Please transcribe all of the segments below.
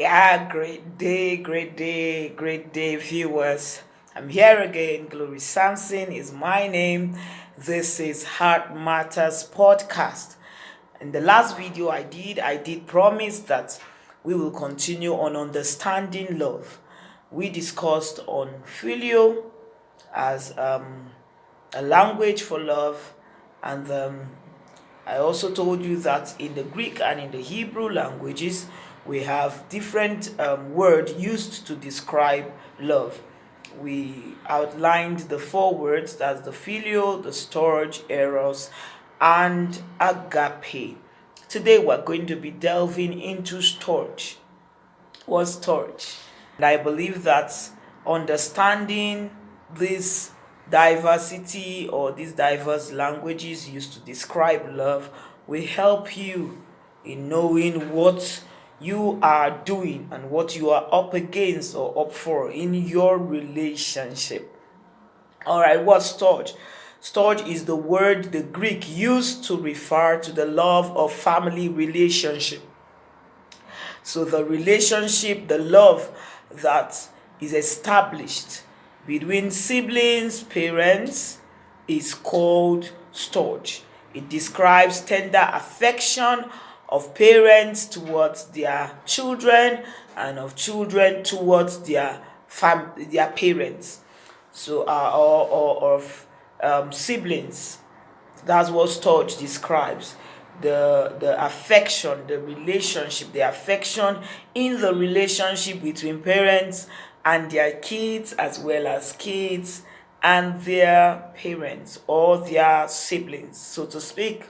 Yeah, great day, viewers. I'm here again. Glory Samson is my name. This is Heart Matters Podcast. In the last video I did promise that we will continue on understanding love. We discussed on filio as a language for love, and I also told you that in the Greek and in the Hebrew languages, we have different words used to describe love. We outlined the four words, that's the filio, the storge, eros, and agape. Today we're going to be delving into storge. What's storge? And I believe that understanding this diversity or these diverse languages used to describe love will help you in knowing what you are doing and what you are up against or up for in your relationship. All right, what's storge? Storge is the word the Greek used to refer to the love of family relationship. So the relationship, the love that is established between siblings, parents, is called storge. It describes tender affection of parents towards their children and of children towards their parents. So or of siblings. That's what storge describes. The affection, the relationship, the affection in the relationship between parents and their kids, as well as kids and their parents or their siblings, so to speak.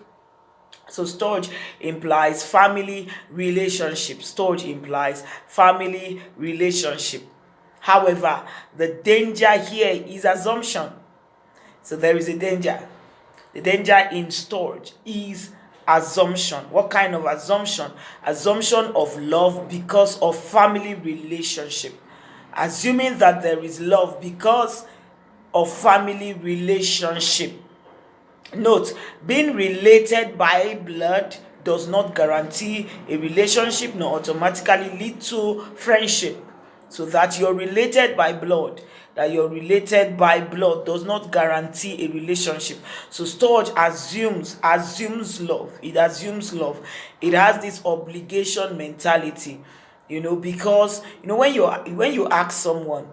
So storge implies family relationship. Storge implies family relationship. However, the danger here is assumption. So there is a danger. The danger in storge is assumption. What kind of assumption? Assumption of love because of family relationship. Assuming that there is love because of family relationship. Note, being related by blood does not guarantee a relationship nor automatically lead to friendship. So that you're related by blood, does not guarantee a relationship. So storge assumes love. It assumes love. It has this obligation mentality, because when you ask someone,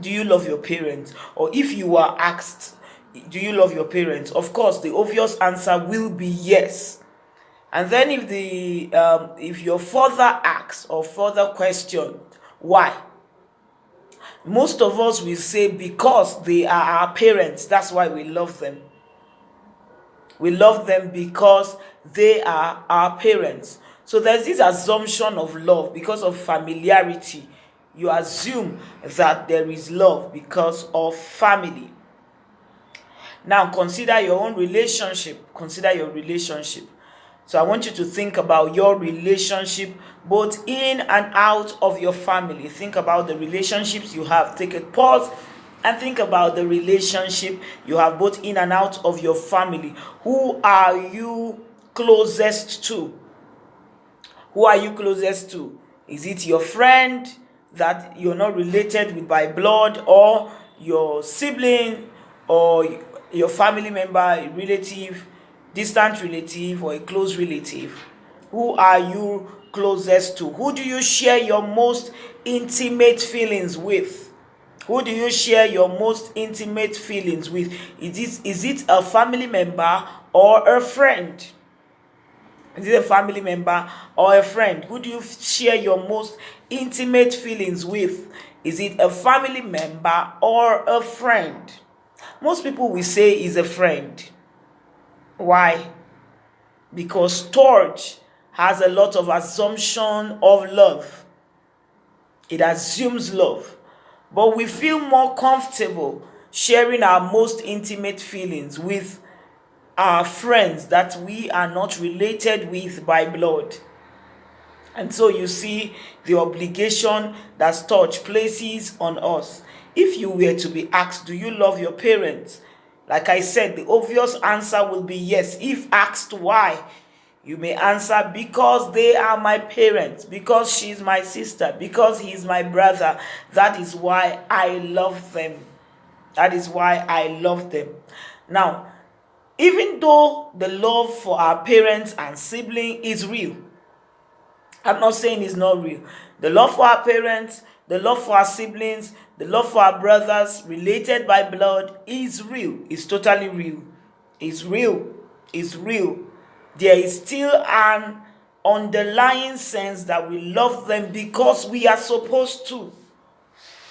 do you love your parents? Or if you are asked, do you love your parents? Of course, the obvious answer will be yes. And then if your further asks or further question, why? Most of us will say because they are our parents. That's why we love them. We love them because they are our parents. So there's this assumption of love because of familiarity. You assume that there is love because of family. Now consider your own relationship. Consider your relationship. So I want you to think about your relationship both in and out of your family. Think about the relationships you have. Take a pause and think about the relationship you have both in and out of your family. Who are you closest to? Who are you closest to? Is it your friend that you're not related with by blood, or your sibling, or your family member, a relative, distant relative, or a close relative? Who are you closest to? Who do you share your most intimate feelings with? Who do you share your most intimate feelings with? Is it a family member or a friend? Is it a family member or a friend? Who do you share your most intimate feelings with? Is it a family member or a friend? Most people will say is a friend. Why? Because storge has a lot of assumption of love. It assumes love. But we feel more comfortable sharing our most intimate feelings with our friends that we are not related with by blood. And so you see the obligation that storge places on us. If you were to be asked, do you love your parents? Like I said, the obvious answer will be yes. If asked why, You may answer, because they are my parents, because she's my sister, because he's my brother. That is why I love them. That is why I love them. Now, even though the love for our parents and siblings is real, I'm not saying it's not real. The love for our parents, the love for our siblings, the love for our brothers related by blood is real. It's totally real. It's real. It's real. There is still an underlying sense that we love them because we are supposed to.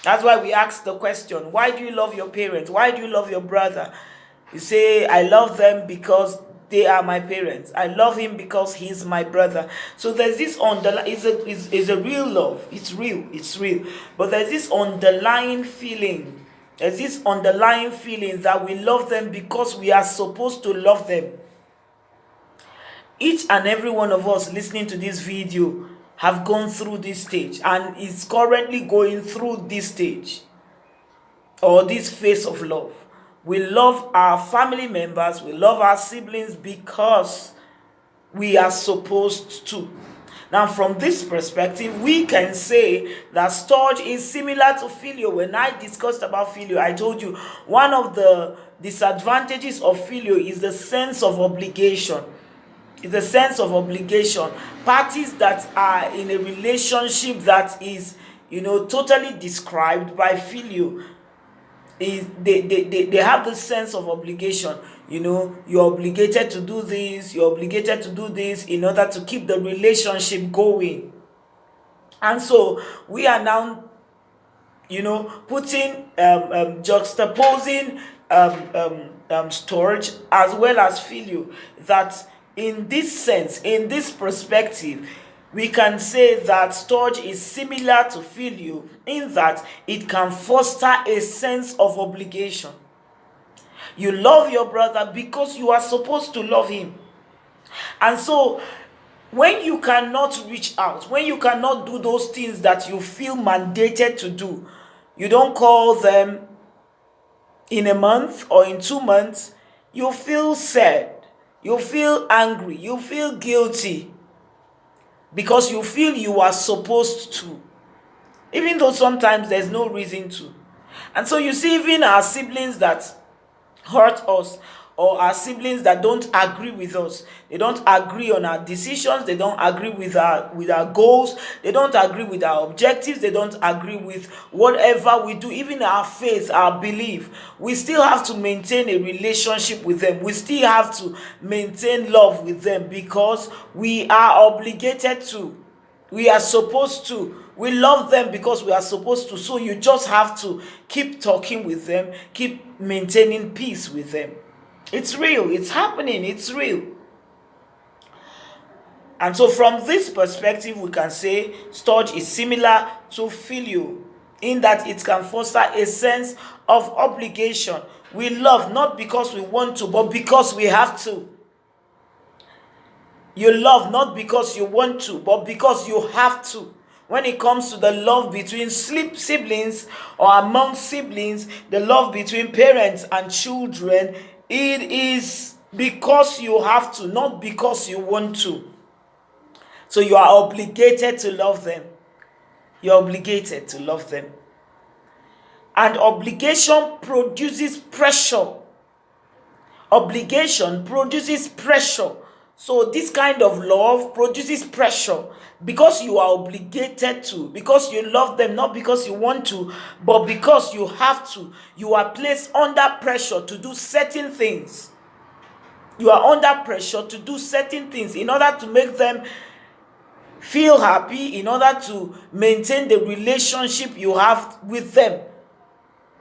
That's why we ask the question, why do you love your parents? Why do you love your brother? You say, I love them because they are my parents. I love him because he's my brother. So there's this underlying, it's a real love. It's real. It's real. But there's this underlying feeling. There's this underlying feeling that we love them because we are supposed to love them. Each and every one of us listening to this video have gone through this stage and is currently going through this stage or this phase of love. We love our family members, we love our siblings because we are supposed to. Now, from this perspective, we can say that Storge is similar to filial. When I discussed about filial, I told you one of the disadvantages of filial is the sense of obligation. It's a sense of obligation. Parties that are in a relationship that is, totally described by filial, is they have the sense of obligation. You're obligated to do this, you're obligated to do this in order to keep the relationship going. And so we are now, putting, juxtaposing Storge as well as filial, that in this sense, in this perspective, we can say that Storge is similar to filial in that it can foster a sense of obligation. You love your brother because you are supposed to love him. And so, when you cannot reach out, when you cannot do those things that you feel mandated to do, you don't call them in a month or in 2 months, you feel sad, you feel angry, you feel guilty because you feel you are supposed to, even though sometimes there's no reason to. And so you see, even our siblings that hurt us, or our siblings that don't agree with us, they don't agree on our decisions, they don't agree with our goals, they don't agree with our objectives, they don't agree with whatever we do, even our faith, our belief, we still have to maintain a relationship with them. We still have to maintain love with them because we are obligated to. We are supposed to. We love them because we are supposed to. So you just have to keep talking with them, keep maintaining peace with them. It's real. It's happening. It's real. And so from this perspective, we can say Storge is similar to filial in that it can foster a sense of obligation. We love not because we want to, but because we have to. You love not because you want to, but because you have to. When it comes to the love between siblings or among siblings, the love between parents and children, it is because you have to, not because you want to. So you are obligated to love them. You're obligated to love them. And obligation produces pressure. Obligation produces pressure. So this kind of love produces pressure because you are obligated to, because you love them, not because you want to, but because you have to. You are placed under pressure to do certain things. You are under pressure to do certain things in order to make them feel happy, in order to maintain the relationship you have with them.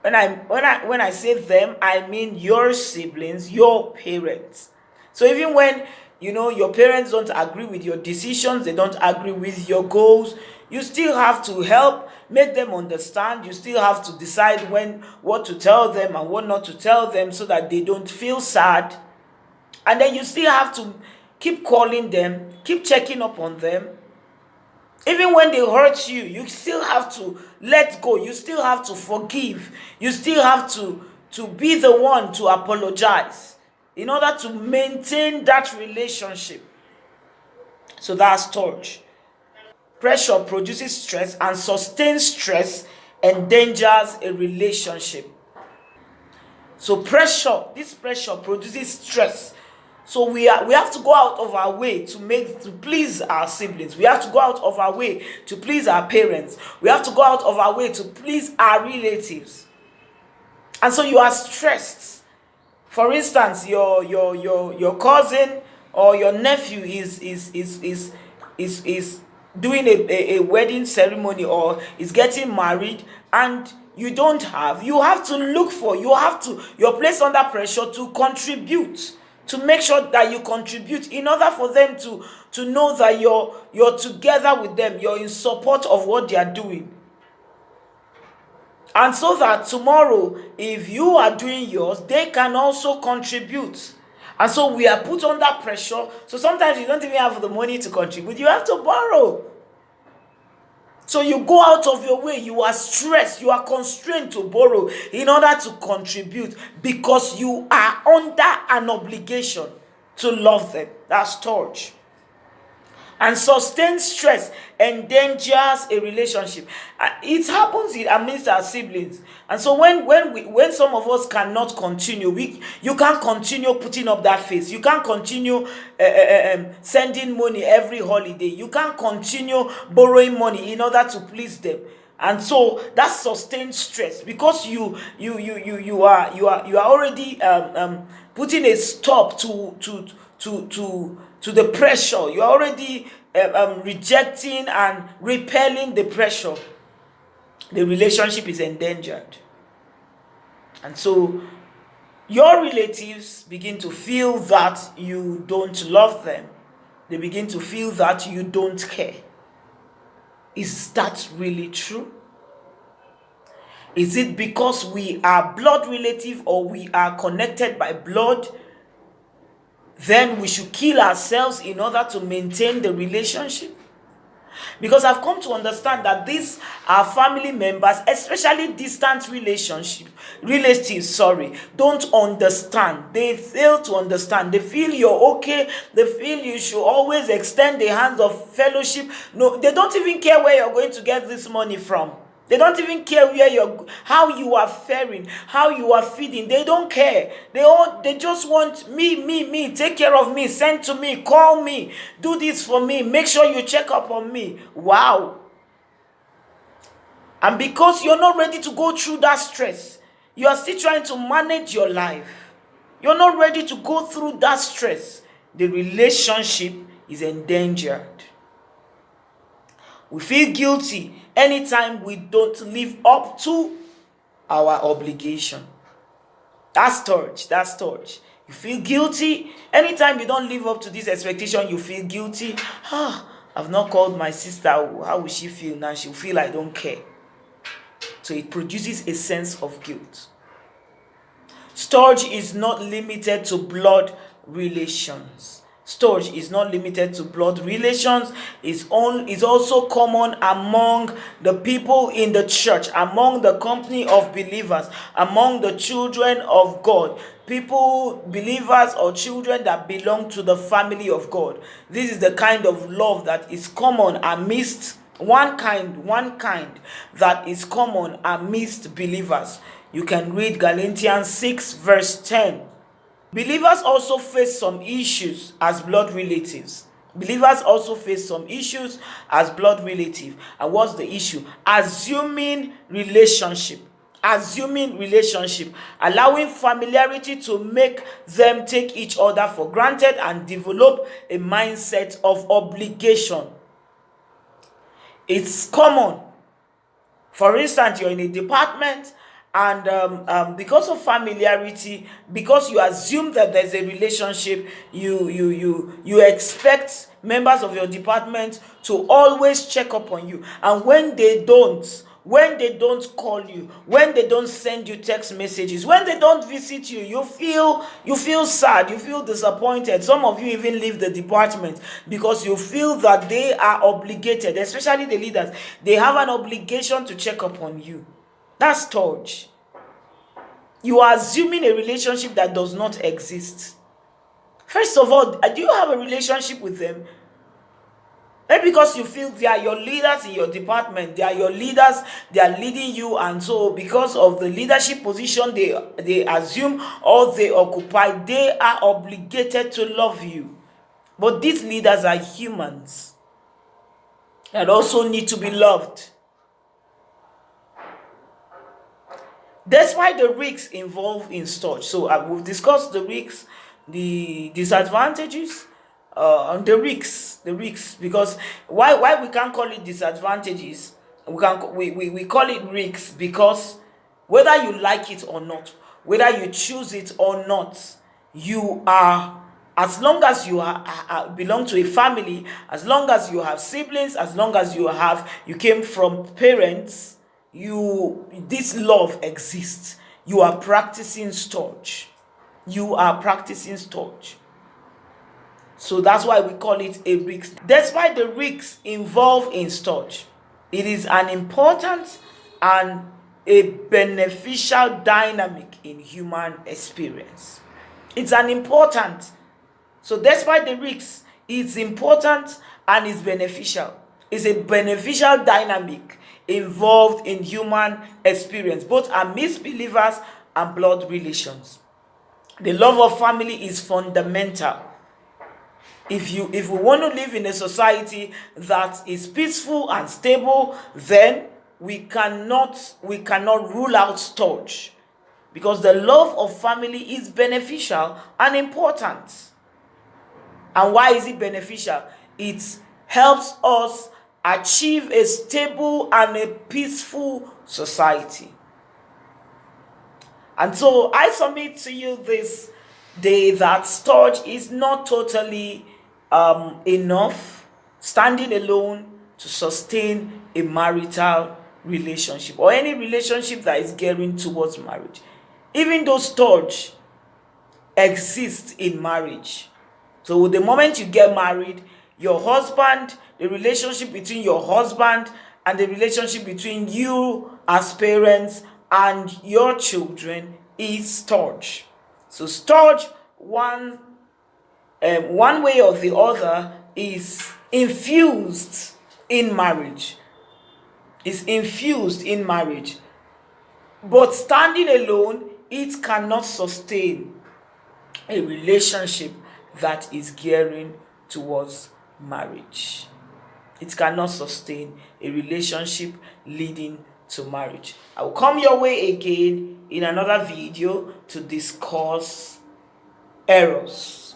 When I say them, I mean your siblings, your parents. So even when your parents don't agree with your decisions, they don't agree with your goals, you still have to help make them understand. You still have to decide what to tell them and what not to tell them so that they don't feel sad. And then you still have to keep calling them, keep checking up on them. Even when they hurt you, you still have to let go. You still have to forgive. You still have to be the one to apologize in order to maintain that relationship. So that's Storge. Pressure produces stress, and sustained stress endangers a relationship. So this pressure produces stress. So we have to go out of our way to please our siblings. We have to go out of our way to please our parents. We have to go out of our way to please our relatives. And so you are stressed. For instance, your cousin or your nephew is doing a wedding ceremony, or is getting married, and you're placed under pressure to contribute, to make sure that you contribute, in order for them to know that you're together with them, you're in support of what they are doing. And so that tomorrow, if you are doing yours, they can also contribute. And so we are put under pressure. So sometimes you don't even have the money to contribute. You have to borrow. So you go out of your way. You are stressed. You are constrained to borrow in order to contribute, because you are under an obligation to love them. That's Storge. And sustained stress endangers a relationship. It happens amidst our siblings. And so when some of us cannot continue, you can't continue putting up that face. You can't continue sending money every holiday. You can't continue borrowing money in order to please them. And so that's sustained stress, because you are already putting a stop to the pressure. You're already rejecting and repelling the pressure. The relationship is endangered. And so your relatives begin to feel that you don't love them. They begin to feel that you don't care. Is that really true? Is it because we are blood relative, or we are connected by blood, then we should kill ourselves in order to maintain the relationship? Because I've come to understand that these are family members, especially distant relatives, don't understand. They fail to understand. They feel you're okay. They feel you should always extend the hands of fellowship. No, they don't even care where you're going to get this money from. They don't even care how you are faring, how you are feeding. They don't care. They just want me, take care of me, send to me, call me, do this for me, make sure you check up on me. Wow. And because you're not ready to go through that stress, you are still trying to manage your life. You're not ready to go through that stress. The relationship is endangered. We feel guilty anytime we don't live up to our obligation. That's Storge. You feel guilty anytime you don't live up to this expectation. You feel guilty. I've not called my sister. How will she feel now? She'll feel I don't care. So it produces a sense of guilt. Storge is not limited to blood relations. Storge is not limited to blood relations. Is also common among the people in the church, among the company of believers, among the children of God. People, believers or children that belong to the family of God. This is the kind of love that is common amidst one kind that is common amidst believers. You can read Galatians 6 verse 10. Believers also face some issues as blood relatives. And what's the issue? Assuming relationship, allowing familiarity to make them take each other for granted and develop a mindset of obligation. It's common. For instance, you're in a department, and because of familiarity, because you assume that there's a relationship, you expect members of your department to always check up on you. And when they don't call you, when they don't send you text messages, when they don't visit you, you feel sad, you feel disappointed. Some of you even leave the department because you feel that they are obligated, especially the leaders. They have an obligation to check up on you. That's Storge. You are assuming a relationship that does not exist. First of all, do you have a relationship with them? Maybe because you feel they are your leaders in your department, they are your leaders, they are leading you, and so because of the leadership position they assume or they occupy, they are obligated to love you. But these leaders are humans that also need to be loved. Despite the risks involved in storage, so we've discussed the risks, the disadvantages, the risks. Because why we can't call it disadvantages, we call it risks because whether you like it or not, whether you choose it or not, you are, as long as you belong to a family, as long as you have siblings, as long as you came from parents, this love exists. You are practicing Storge. You are practicing Storge. So that's why we call it a risk. Despite the risks involved in Storge, it is an important and a beneficial dynamic in human experience. It's an important. So despite the risks, it's important and it's beneficial. It's a beneficial dynamic involved in human experience, both amidst believers and blood relations. The love of family is fundamental. If we want to live in a society that is peaceful and stable, then we cannot rule out Storge, because the love of family is beneficial and important. And why is it beneficial? It helps us achieve a stable and a peaceful society. And so I submit to you this day that Storge is not totally enough, standing alone, to sustain a marital relationship or any relationship that is gearing towards marriage. Even though Storge exists in marriage, so the moment you get married, your husband, the relationship between your husband and the relationship between you as parents and your children is Storge. So Storge, one way or the other, is infused in marriage. Is infused in marriage. But standing alone, it cannot sustain a relationship that is gearing towards marriage. It cannot sustain a relationship leading to marriage. I will come your way again in another video to discuss eros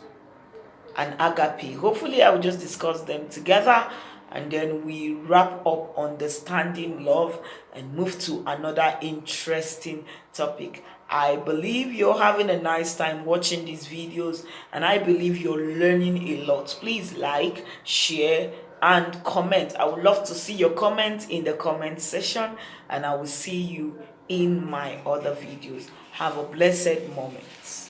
and agape. Hopefully I will just discuss them together, and then we wrap up understanding love and move to another interesting topic. I believe you're having a nice time watching these videos, and I believe you're learning a lot. Please like, share, and comment. I would love to see your comments in the comment section, and I will see you in my other videos. Have a blessed moment.